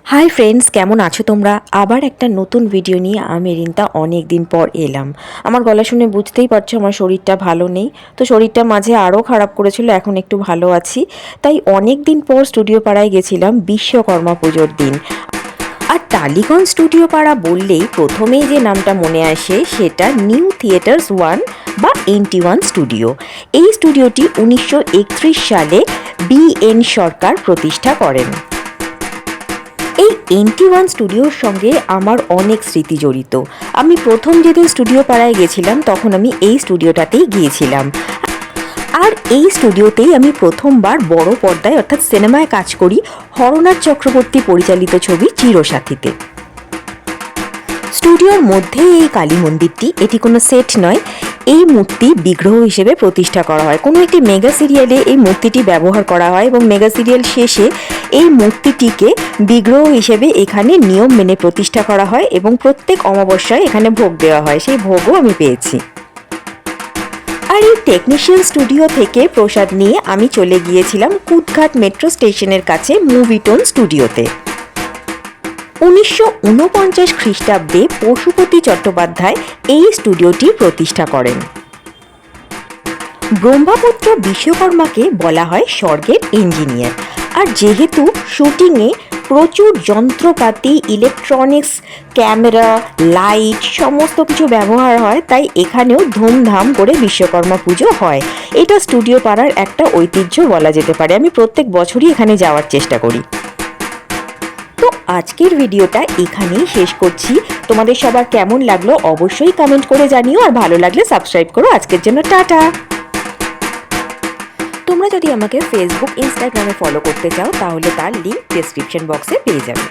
Hi friends, কেমন আছো তোমরা? আবার একটা নতুন ভিডিও নিয়ে আমি রিন্তা অনেক দিন পর এলাম। আমার গলা শুনে বুঝতেই পারছো আমার শরীরটা ভালো নেই। তো শরীরটা মাঝে আরও খারাপ করেছিল, এখন একটু ভালো আছি। তাই অনেক দিন পর স্টুডিও পাড়ায় গেছিলাম বিশ্বকর্মা পুজোর দিন। আর টালিগঞ্জ স্টুডিও পাড়া বললেই প্রথমেই যে নামটা মনে আসে সেটা নিউ থিয়েটার্স ওয়ান বা NT1 স্টুডিও। এই স্টুডিওটি 1931 সালে BN সরকার প্রতিষ্ঠা করেন। এই NT1 স্টুডিওর সঙ্গে আমার অনেক স্মৃতি জড়িত। আমি প্রথম যেদিন স্টুডিও পাড়ায় গেছিলাম তখন আমি এই স্টুডিওটাতেই গিয়েছিলাম। আর এই স্টুডিওতেই আমি প্রথমবার বড় পর্দায় অর্থাৎ সিনেমায় কাজ করি হরনাথ চক্রবর্তী পরিচালিত ছবি চিরসাথীতে। স্টুডিওর মধ্যেই এই কালী মন্দিরটি, এটি কোনো সেট নয়। এই মূর্তি বিগ্রহ হিসেবে প্রতিষ্ঠা করা হয়। কোনো একটি মেগা সিরিয়ালে এই মূর্তিটি ব্যবহার করা হয় এবং মেগা সিরিয়াল শেষে এই মূর্তিটিকে বিগ্রহ হিসেবে এখানে নিয়ম মেনে প্রতিষ্ঠা করা হয় এবং প্রত্যেক অমাবস্যায় এখানে ভোগ দেওয়া হয়। সেই ভোগও আমি পেয়েছি। আর এই টেকনিশিয়ান স্টুডিও থেকে প্রসাদ নিয়ে আমি চলে গিয়েছিলাম কুদঘাট মেট্রো স্টেশনের কাছে মুভিটোন স্টুডিওতে। 1949 খ্রিস্টাব্দে পশুপতি চট্টোপাধ্যায় এই স্টুডিওটি প্রতিষ্ঠা করেন। ব্রহ্মপুত্র বিশ্বকর্মাকে বলা হয় স্বর্গের ইঞ্জিনিয়ার। আর যেহেতু শুটিংয়ে প্রচুর যন্ত্রপাতি, ইলেকট্রনিক্স, ক্যামেরা, লাইট সমস্ত কিছু ব্যবহার হয়, তাই এখানেও ধুমধাম করে বিশ্বকর্মা পুজো হয়। এটা স্টুডিও পাড়ার একটা ঐতিহ্য বলা যেতে পারে। আমি প্রত্যেক বছরই এখানে যাওয়ার চেষ্টা করি। তো আজকের ভিডিওটা এখানেই শেষ করছি। তোমাদের সবার কেমন লাগলো অবশ্যই কমেন্ট করে জানিও, আর ভালো লাগলে সাবস্ক্রাইব করো। আজকের জন্য টাটা। তোমরা যদি আমাকে ফেসবুক, ইনস্টাগ্রামে ফলো করতে চাও তাহলে তার লিঙ্ক ডেসক্রিপশন বক্সে পেয়ে যাবে।